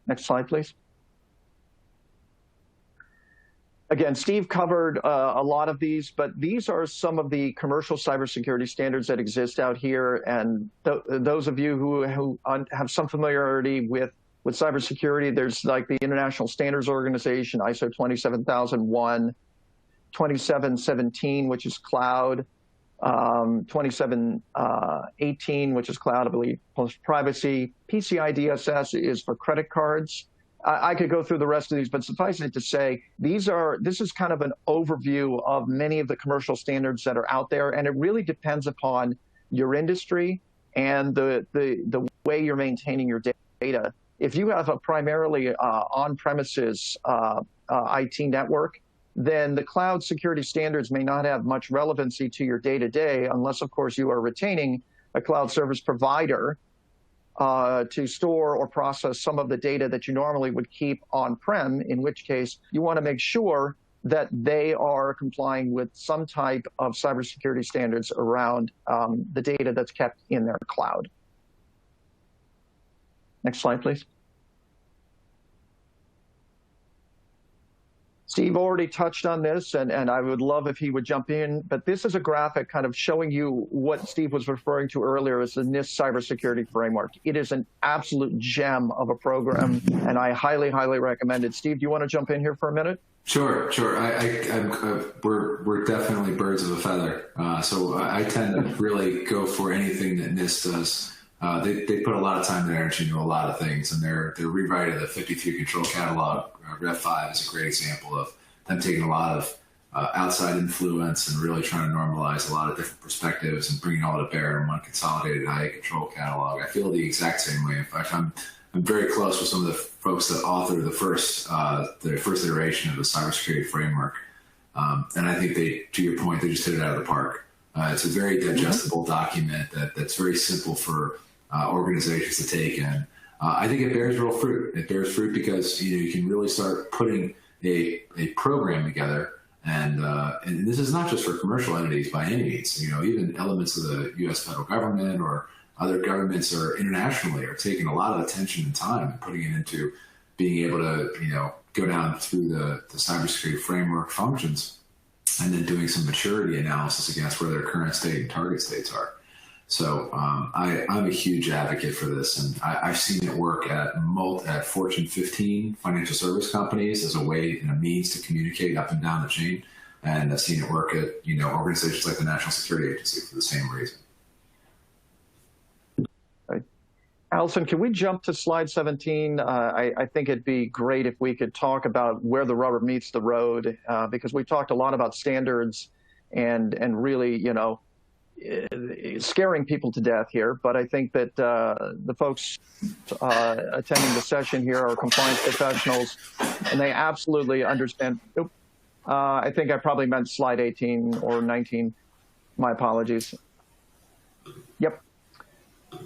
Next slide, please. Again, Steve covered a lot of these, but these are some of the commercial cybersecurity standards that exist out here. And those of you who have some familiarity with cybersecurity, there's like the International Standards Organization, ISO 27001, 2717, which is cloud, 2718, which is cloud, I believe, post-privacy. PCI DSS is for credit cards. I could go through the rest of these, but suffice it to say, this is kind of an overview of many of the commercial standards that are out there, and it really depends upon your industry and the way you're maintaining your data. If you have a primarily on-premises IT network, then the cloud security standards may not have much relevancy to your day-to-day, unless, of course, you are retaining a cloud service provider to store or process some of the data that you normally would keep on-prem, in which case you want to make sure that they are complying with some type of cybersecurity standards around the data that's kept in their cloud. Next slide, please. Steve already touched on this, and I would love if he would jump in, but this is a graphic kind of showing you what Steve was referring to earlier as the NIST cybersecurity framework. It is an absolute gem of a program, and I highly, highly recommend it. Steve, do you want to jump in here for a minute? Sure. We're definitely birds of a feather. So I tend to really go for anything that NIST does. They put a lot of time and energy into a lot of things, and their rewrite of the 53 control catalog, Rev 5, is a great example of them taking a lot of outside influence and really trying to normalize a lot of different perspectives and bringing all to bear in one consolidated IA control catalog. I feel the exact same way. In fact, I'm very close with some of the folks that authored the first iteration of the cybersecurity framework, and I think to your point, they just hit it out of the park. It's a very digestible document that's very simple for organizations to take in. I think it bears real fruit. It bears fruit because you can really start putting a program together, and this is not just for commercial entities by any means. Even elements of the U.S. federal government or other governments or internationally are taking a lot of attention and time and putting it into being able to go down through the cybersecurity framework functions, and then doing some maturity analysis against where their current state and target states are. So I'm a huge advocate for this, and I've seen it work at Fortune 15 financial service companies as a way and a means to communicate up and down the chain, and I've seen it work at organizations like the National Security Agency for the same reason. Right. Allison, can we jump to slide 17? I think it'd be great if we could talk about where the rubber meets the road, because we talked a lot about standards and really, scaring people to death here. But I think that the folks attending the session here are compliance professionals, and they absolutely understand. I think I probably meant slide 18 or 19. My apologies. Yep.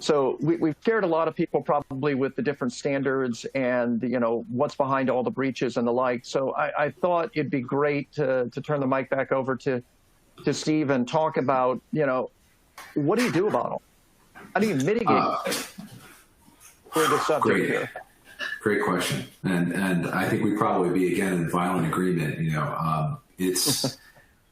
So we've scared a lot of people probably with the different standards and, what's behind all the breaches and the like. So I thought it'd be great to turn the mic back over to Steve and talk about, what do you do about them? How do you mitigate for the subject here? Great question. And I think we'd probably be, again, in violent agreement. It's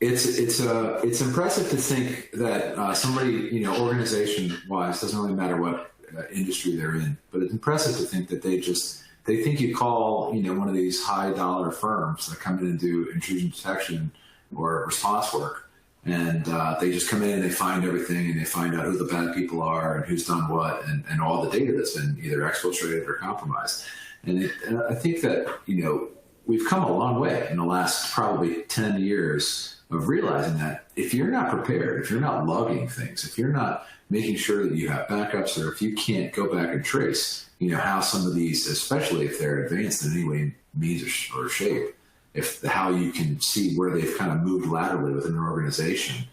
impressive to think that somebody, organization-wise, doesn't really matter what industry they're in, but it's impressive to think that they think you call, one of these high-dollar firms that come in and do intrusion detection or response work, and they just come in and they find everything, and they find out who the bad people are and who's done what, and all the data that's been either exfiltrated or compromised. And I think that, we've come a long way in the last probably 10 years of realizing that if you're not prepared, if you're not logging things, if you're not making sure that you have backups, or if you can't go back and trace, how some of these, especially if they're advanced in any way, means or shape, how you can see where they've kind of moved laterally within an organization,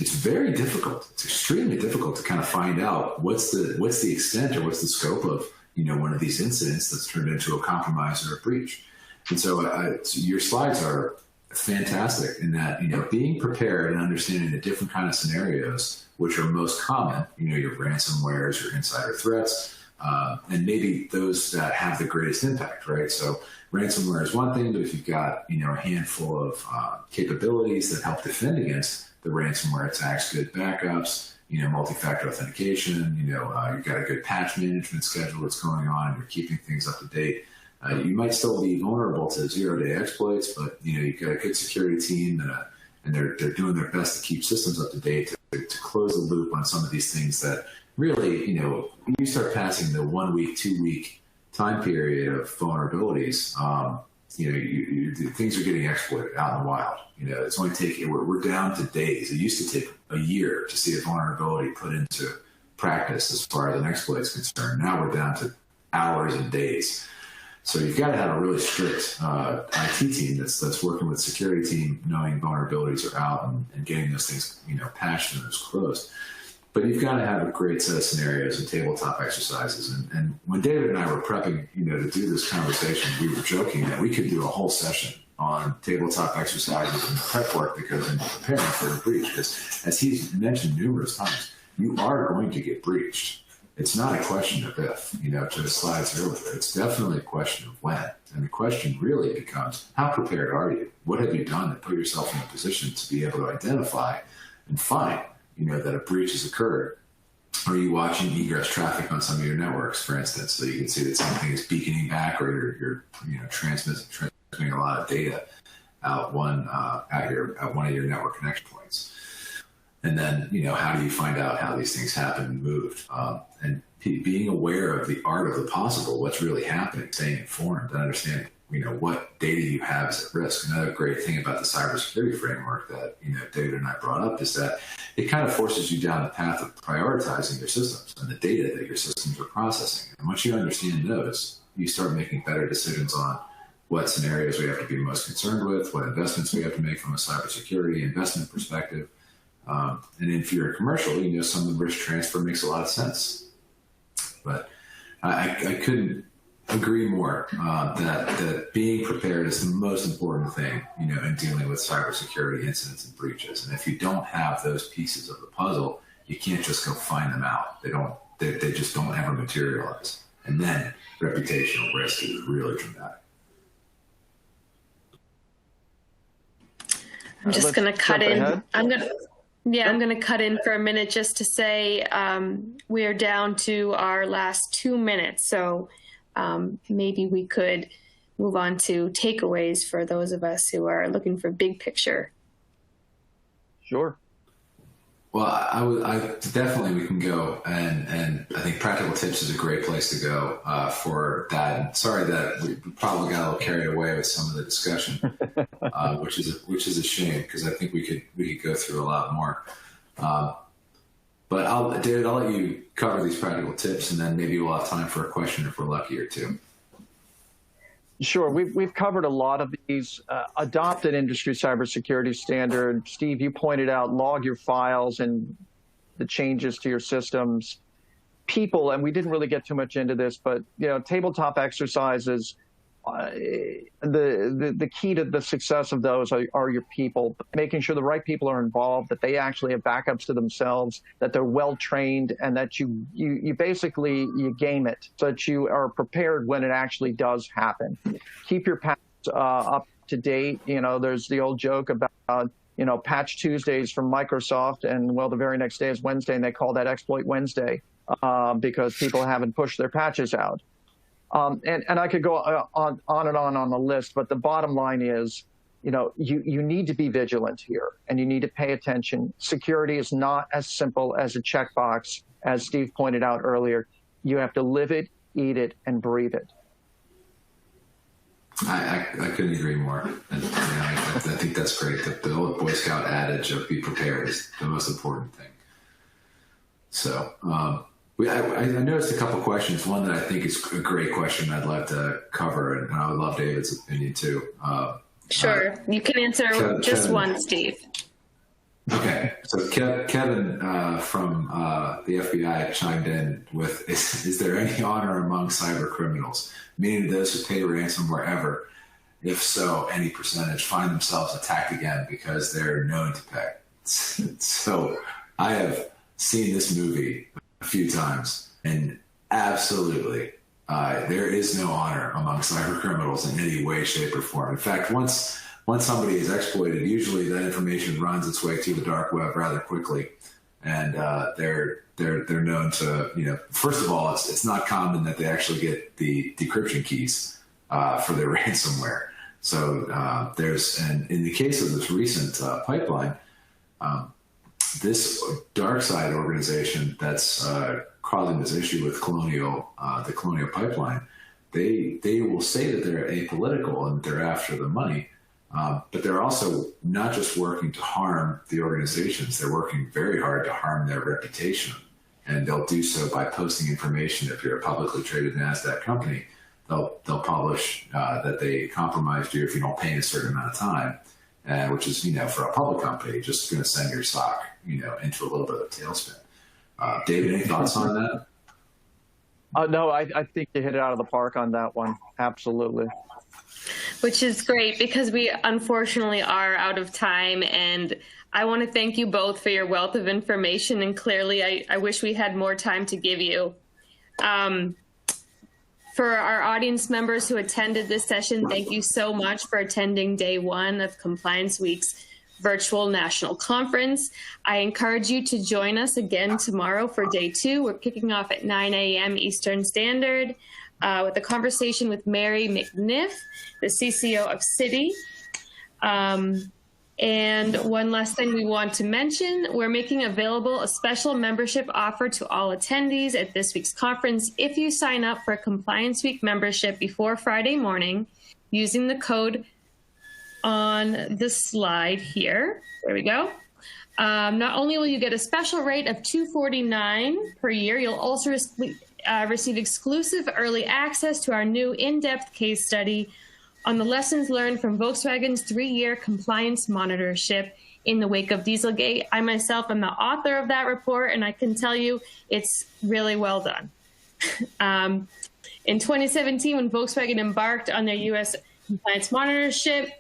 it's very difficult. It's extremely difficult to kind of find out what's the extent or what's the scope of one of these incidents that's turned into a compromise or a breach. And so your slides are fantastic in that, being prepared and understanding the different kind of scenarios, which are most common, your ransomwares, your insider threats, and maybe those that have the greatest impact, right? So ransomware is one thing, but if you've got, a handful of capabilities that help defend against the ransomware attacks, good backups, multi-factor authentication, you've got a good patch management schedule that's going on, and you're keeping things up to date. You might still be vulnerable to zero-day exploits, but you've got a good security team and they're doing their best to keep systems up to date to close the loop on some of these things that really, when you start passing the 1 week, 2 week time period of vulnerabilities, things are getting exploited out in the wild. It's only taking, we're down to days. It used to take a year to see a vulnerability put into practice as far as an exploit is concerned. Now we're down to hours and days. So you've got to have a really strict IT team that's working with security team, knowing vulnerabilities are out and getting those things, patched and those closed. But you've got to have a great set of scenarios and tabletop exercises. And when David and I were prepping, to do this conversation, we were joking that we could do a whole session on tabletop exercises and prep work because in preparing for a breach, because as he's mentioned numerous times, you are going to get breached. It's not a question of if, to the slides earlier. It's definitely a question of when. And the question really becomes, how prepared are you? What have you done to put yourself in a position to be able to identify and find, that a breach has occurred? Are you watching egress traffic on some of your networks, for instance, so you can see that something is beaconing back or you're transmitting a lot of data out at one of your network connection points? And then, how do you find out how these things happen and moved? And being aware of the art of the possible, what's really happening, staying informed and understanding, what data you have is at risk. Another great thing about the cybersecurity framework that, David and I brought up is that it kind of forces you down the path of prioritizing your systems and the data that your systems are processing. And once you understand those, you start making better decisions on what scenarios we have to be most concerned with, what investments we have to make from a cybersecurity investment perspective. And if you're a commercial, some of the risk transfer makes a lot of sense. But I couldn't agree more that being prepared is the most important thing, in dealing with cybersecurity incidents and breaches. And if you don't have those pieces of the puzzle, you can't just go find them out. They just don't ever materialize. And then reputational risk is really dramatic. I'm just going to cut in. I'm going to cut in for a minute just to say we are down to our last 2 minutes. So maybe we could move on to takeaways for those of us who are looking for big picture. Sure. Well, I definitely we can go, and I think practical tips is a great place to go for that. And sorry that we probably got a little carried away with some of the discussion, which is a shame because I think we could go through a lot more. But David, I'll let you cover these practical tips, and then maybe we'll have time for a question if we're lucky or two. Sure. We've covered a lot of these. Adopted industry cybersecurity standard. Steve, you pointed out log your files and the changes to your systems. People, and we didn't really get too much into this, but tabletop exercises. The key to the success of those are your people, making sure the right people are involved, that they actually have backups to themselves, that they're well trained, and that you basically you game it so that you are prepared when it actually does happen. Keep your patch up to date. There's the old joke about patch Tuesdays from Microsoft, and the very next day is Wednesday, and they call that Exploit Wednesday because people haven't pushed their patches out. And I could go on and on the list, but the bottom line is, you need to be vigilant here and you need to pay attention. Security is not as simple as a checkbox, as Steve pointed out earlier. You have to live it, eat it, and breathe it. I couldn't agree more. And I think that's great. The old Boy Scout adage of be prepared is the most important thing. So, I noticed a couple questions. One that I think is a great question I'd like to cover, and I would love David's opinion too. Sure. You can answer Kevin, one, Steve. Okay. So Kevin from the FBI chimed in with, is there any honor among cyber criminals, meaning those who pay ransomware ever if so, any percentage, find themselves attacked again because they're known to pay. So I have seen this movie a few times, and absolutely, there is no honor among cyber criminals in any way, shape, or form. In fact, once somebody is exploited, usually that information runs its way to the dark web rather quickly, and they're known to, first of all, it's not common that they actually get the decryption keys for their ransomware. So and in the case of this recent pipeline, this dark side organization that's causing this issue with the Colonial Pipeline, they will say that they're apolitical and they're after the money, but they're also not just working to harm the organizations, they're working very hard to harm their reputation. And they'll do so by posting information. If you're a publicly traded NASDAQ company, they'll publish that they compromised you if you don't pay in a certain amount of time, which is, for a public company, just going to send your stock, into a little bit of a tailspin. David, any thoughts on that? No, I think you hit it out of the park on that one. Absolutely. Which is great because we unfortunately are out of time, and I want to thank you both for your wealth of information, and clearly I wish we had more time to give you. For our audience members who attended this session, thank you so much for attending day one of Compliance Week's virtual national conference. I encourage you to join us again tomorrow for day two. We're kicking off at 9 a.m. Eastern Standard with a conversation with Mary McNiff, the CCO of Citi. And one last thing we want to mention, we're making available a special membership offer to all attendees at this week's conference. If you sign up for a Compliance Week membership before Friday morning using the code on the slide here, there we go. Not only will you get a special rate of $249 per year, you'll also receive exclusive early access to our new in-depth case study on the lessons learned from Volkswagen's 3-year compliance monitorship in the wake of Dieselgate. I myself am the author of that report, and I can tell you it's really well done. In 2017, when Volkswagen embarked on their U.S. compliance monitorship,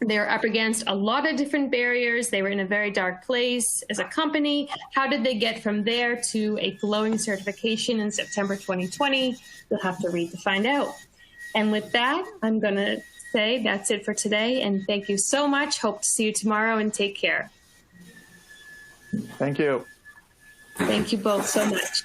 they were up against a lot of different barriers. They were in a very dark place as a company. How did they get from there to a glowing certification in September 2020? You'll have to read to find out. And with that, I'm going to say that's it for today. And thank you so much. Hope to see you tomorrow, and take care. Thank you. Thank you both so much.